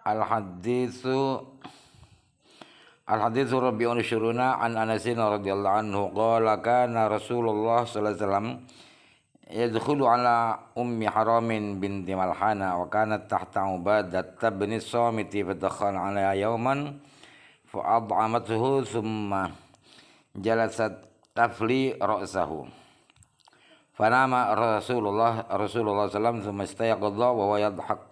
Al-haditsu Al-haditsu Rabi'un syuruna an Anasin radhiyallahu anhu qala kana Rasulullah sallallahu alaihi wasallam yadkhulu ala ummi Haramin binti Malhana wa kanat tahta Ubadah bin Samiti fadakhala alaiha yawman fa ad'amathu thumma jalasat tafli ra'sahu fanama Rasulullah sallallahu alaihi wasallam thumma istayaqadha wa huwa yadhhak.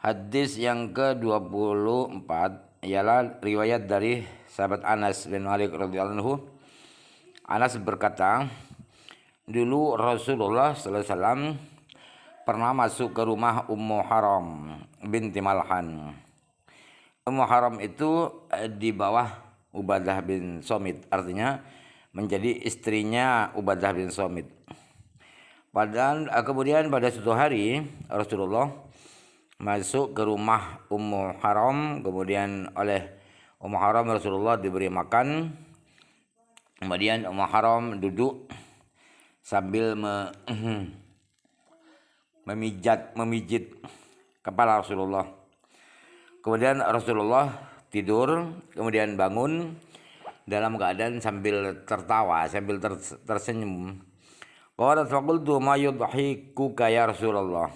Hadis yang ke-24 ialah riwayat dari sahabat Anas bin Malik radhiyallahu anhu. Anas berkata, dulu Rasulullah sallallahu alaihi wasallam pernah masuk ke rumah Ummu Haram binti Malhan. Ummu Haram itu di bawah Ubadah bin Somit, artinya menjadi istrinya Ubadah bin Somit. Kemudian pada suatu hari Rasulullah masuk ke rumah Ummu Haram, kemudian oleh Ummu Haram Rasulullah diberi makan. Kemudian Ummu Haram duduk sambil memijit kepala Rasulullah. Kemudian Rasulullah tidur, kemudian bangun dalam keadaan sambil tertawa, sambil tersenyum. Qalat faqultu ma yudhikuka ya Rasulullah.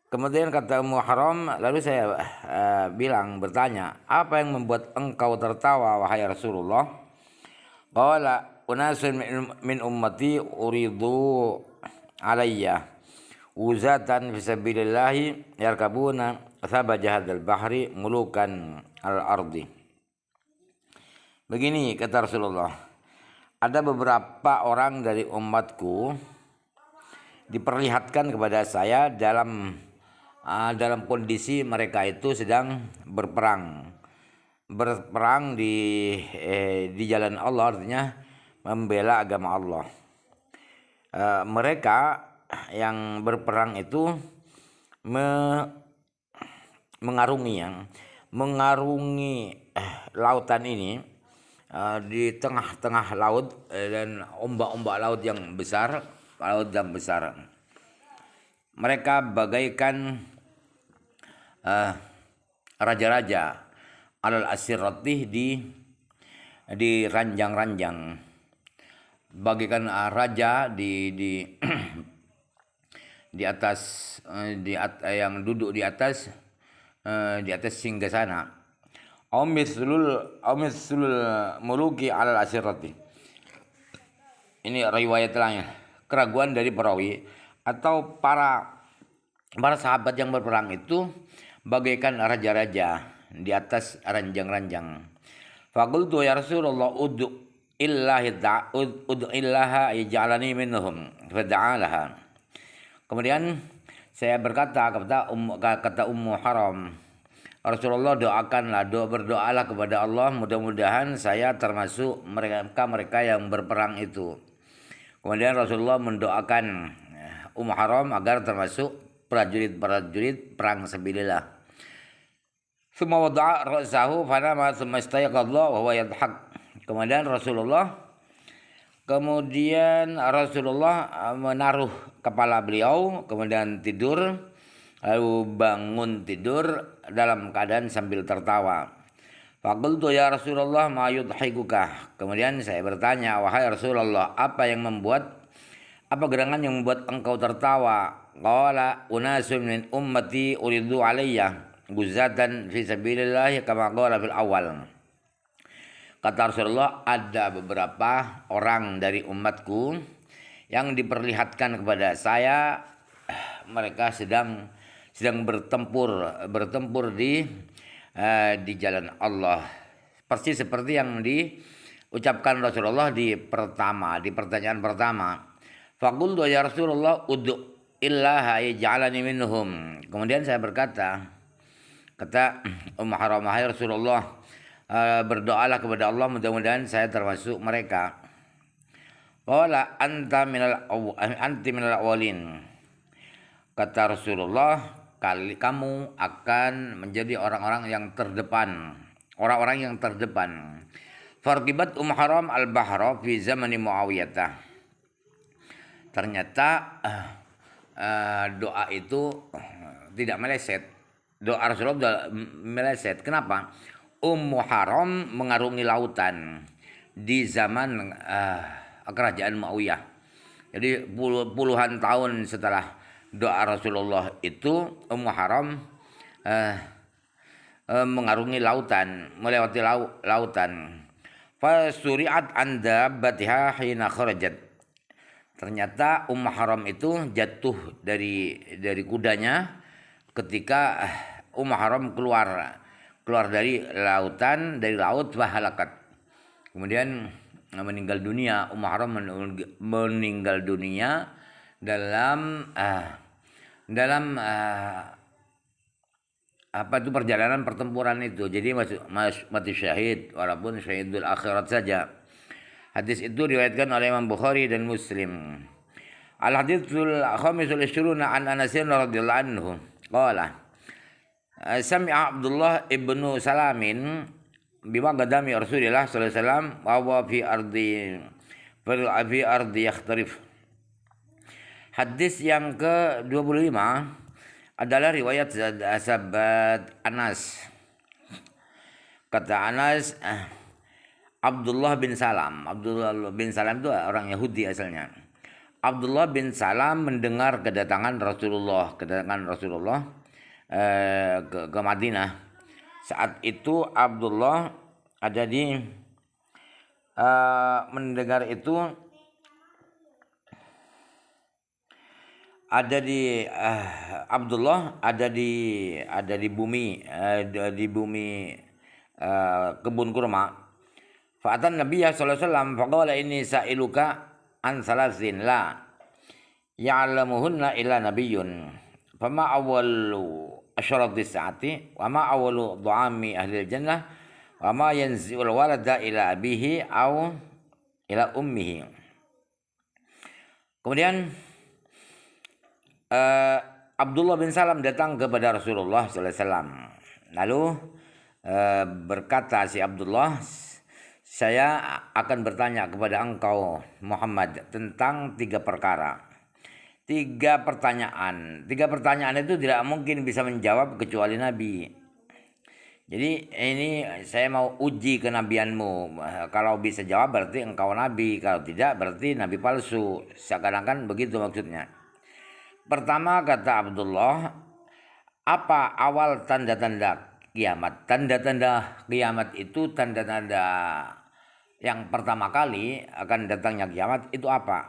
Kemudian kata Ummu Haram, lalu saya bertanya, apa yang membuat engkau tertawa wahai Rasulullah? Qala unasun min ummati uridu alayya uzatan fisabilillahi yarkabuna thabajah hadzal bahri mulukan al-ardi. Begini kata Rasulullah, ada beberapa orang dari umatku diperlihatkan kepada saya dalam kondisi mereka itu sedang berperang di jalan Allah, artinya membela agama Allah. Mereka yang berperang itu mengarungi lautan ini, di tengah-tengah laut dan ombak-ombak laut yang besar. Mereka bagaikan raja-raja alal asirratih di ranjang-ranjang, bagaikan raja di atas yang duduk di atas singgasana. Mislul muluki alal asirratih. Ini riwayat lainnya, keraguan dari perawi atau para sahabat yang berperang itu bagaikan raja-raja di atas ranjang-ranjang. Faqultu ya Rasulullah ud'u illaha yaj'alani minhum fad'alaha. Kemudian saya berkata kata Ummu Haram, Rasulullah berdoalah kepada Allah, mudah-mudahan saya termasuk mereka yang berperang itu. Kemudian Rasulullah mendoakan Ummu Haram agar termasuk prajurit perang sabilillah. Summa wada'a ra'sahu fanama summa istayaqadha wa huwa yadhhak. Kemudian Rasulullah menaruh kepala beliau, kemudian tidur, lalu bangun tidur dalam keadaan sambil tertawa. Faqultu ya Rasulullah ma yudhikuka. Kemudian saya bertanya, wahai Rasulullah, apa gerangan yang membuat engkau tertawa? Qala unasun min ummati uridu alayya guzatan fi sabilillah kama qala fil awal. Kata Rasulullah, ada beberapa orang dari umatku yang diperlihatkan kepada saya, mereka sedang bertempur di jalan Allah, persis seperti yang diucapkan Rasulullah di pertanyaan pertama. Faqultu ya Rasulullah ud'u illaha yaj'alani minhum. Kemudian saya berkata, kata Ummu Haram, wahai Rasulullah, berdoalah kepada Allah, mudah-mudahan saya termasuk mereka. Qala anti minal awwalin. Kata Rasulullah, kamu akan menjadi orang-orang yang terdepan. Farqibat Haram al-bahra fi zamani Muawiyah. Ternyata doa itu tidak meleset. doa Rasulullah meleset. Kenapa? Ummu Haram mengarungi lautan di zaman kerajaan Muawiyah. Jadi puluhan tahun setelah doa Rasulullah itu Ummu Haram mengarungi lautan, melewati lautan. Fasuri'at anda batiha hina kharajat. Ternyata Ummu Haram itu jatuh dari kudanya ketika Ummu Haram keluar dari laut bahalakat. Kemudian meninggal dunia. Ummu Haram meninggal dunia dalam apa itu perjalanan pertempuran itu. Jadi mati syahid walaupun syahidul akhirat saja. Hadis itu diriwayatkan oleh Imam Bukhari dan Muslim. Al-haditsul khamisul ishruna an Anas radhiyallahu anhu qala sami'a Abdullah ibnu Salamin bima qadami Rasulullah sallallahu alaihi wasallam wa huwa fi ardi yakhtarif. Hadis yang ke-25 adalah riwayat sahabat Anas. Kata Anas, Abdullah bin Salam itu orang Yahudi asalnya. Abdullah bin Salam mendengar kedatangan Rasulullah ke Madinah. Saat itu Abdullah ada di mendengar itu Abdullah ada di bumi kebun kurma. Fa'atan Nabi sallallahu alaihi wasallam faqala inni sa'iluka an salasin la ya'lamuhunna illa nabiyyun. Fama awwalu asyrati sa'ati wa ma awwalu dhu'ami ahli jannah wa ma yanzi'ul walada ila abihi aw ila ummihi. Kemudian Abdullah bin Salam datang kepada Rasulullah sallallahu alaihi wasallam. Lalu berkata si Abdullah, saya akan bertanya kepada engkau Muhammad tentang 3 perkara. 3 pertanyaan. 3 pertanyaan itu tidak mungkin bisa menjawab kecuali Nabi. Jadi ini saya mau uji kenabianmu. Kalau bisa jawab berarti engkau Nabi. Kalau tidak berarti Nabi palsu. Seakan-akan begitu maksudnya. Pertama kata Abdullah, apa awal tanda-tanda kiamat? Tanda-tanda kiamat itu tanda-tanda yang pertama kali akan datangnya kiamat itu apa?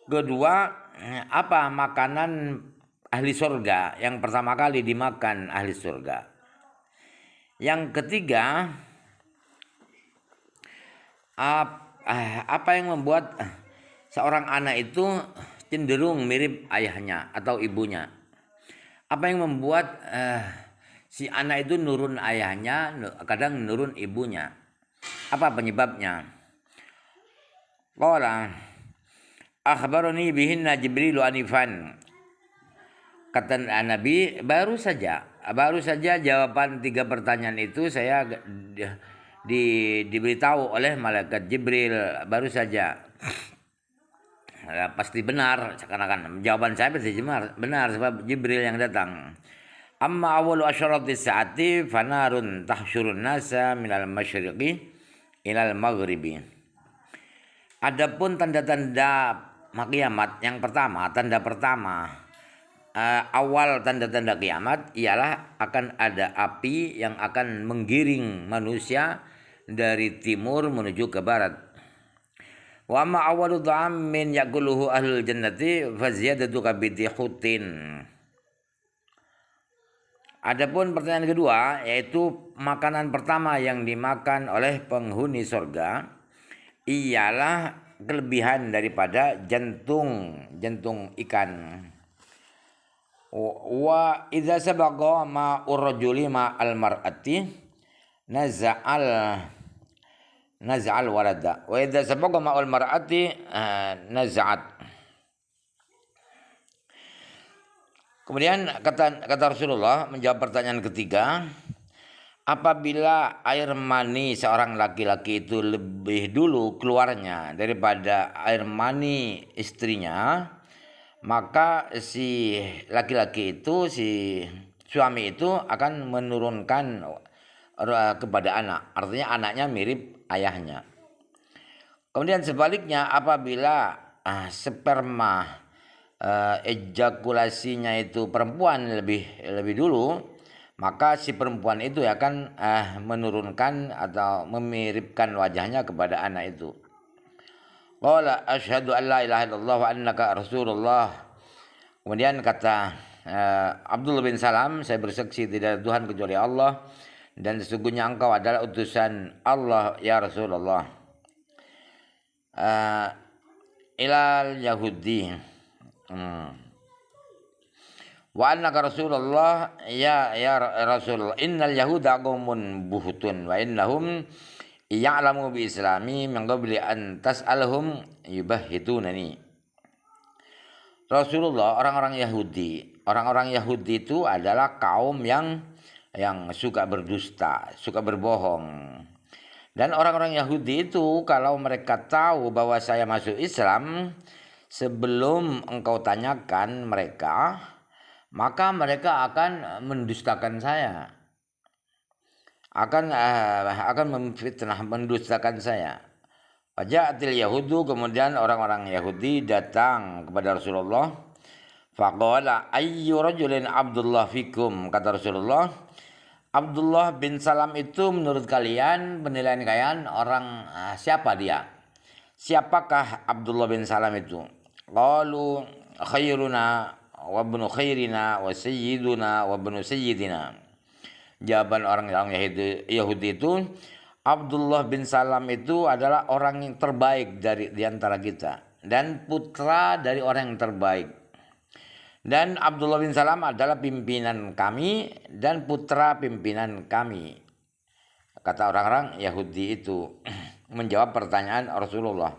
Kedua, apa makanan ahli surga yang pertama kali dimakan ahli surga? Yang ketiga, apa yang membuat seorang anak itu cenderung mirip ayahnya atau ibunya? Apa yang membuat si anak itu nurun ayahnya, kadang nurun ibunya? Apa penyebabnya? Qala akhbarani bihinna Jibril anifan. Kata Nabi, baru saja jawaban 3 pertanyaan itu saya diberitahu oleh malaikat Jibril baru saja. Pasti benar, seakan-akan jawaban saya pasti benar sebab Jibril yang datang. Amma awwalu asyrati sa'ati fanarun tahsyurun nasa minal masyriqi ilal maghribi. Adapun tanda-tanda kiamat yang pertama, awal tanda-tanda kiamat ialah akan ada api yang akan menggiring manusia dari timur menuju ke barat. Wa ma awwalu dha'amin yaquluhu ahlul jannati faziyadatu kabiti hutin. Adapun pertanyaan kedua yaitu makanan pertama yang dimakan oleh penghuni surga ialah kelebihan daripada jantung ikan. Wa idza sabaqa ma'ur rajuli ma'al mar'ati naz'al walada wa idza sabaqa ma'ul mar'ati naz'at. Kemudian kata Rasulullah menjawab pertanyaan ketiga, apabila air mani seorang laki-laki itu lebih dulu keluarnya daripada air mani istrinya, maka si laki-laki itu si suami itu akan menurunkan kepada anak. Artinya anaknya mirip ayahnya. Kemudian sebaliknya apabila sperma ejakulasinya itu perempuan lebih dulu, maka si perempuan itu akan menurunkan atau memiripkan wajahnya kepada anak itu. Qala asyhadu an la ilaha illallah wa annaka rasulullah. Kemudian kata Abdullah bin Salam, saya bersaksi tidak ada Tuhan kecuali Allah dan sesungguhnya engkau adalah utusan Allah ya Rasulullah. Ilal Yahudi wa annaka Rasulullah ya Rasulullah innal yahuda qaumun buhtun wa innahum ya'lamu bi islami min qabli an tas'alhum yubahhitunani. Rasulullah, orang-orang Yahudi itu adalah kaum yang suka berdusta, suka berbohong. Dan orang-orang Yahudi itu kalau mereka tahu bahwa saya masuk Islam, sebelum engkau tanyakan mereka, maka mereka akan mendustakan saya. Akan memfitnah, mendustakan saya. Faja'atil Yahudu, kemudian orang-orang Yahudi datang kepada Rasulullah. Faqala ayyu rajulin Abdullah fikum, kata Rasulullah. Abdullah bin Salam itu menurut kalian, penilaian kalian orang siapa dia? Siapakah Abdullah bin Salam itu? Qalu khairuna wa ibnu khairina wa sayyiduna wa ibnu sayyidina. Jawaban orang Yahudi itu, Abdullah bin Salam itu adalah orang yang terbaik di antara kita dan putra dari orang yang terbaik. Dan Abdullah bin Salam adalah pimpinan kami dan putra pimpinan kami. Kata orang-orang Yahudi itu menjawab pertanyaan Rasulullah.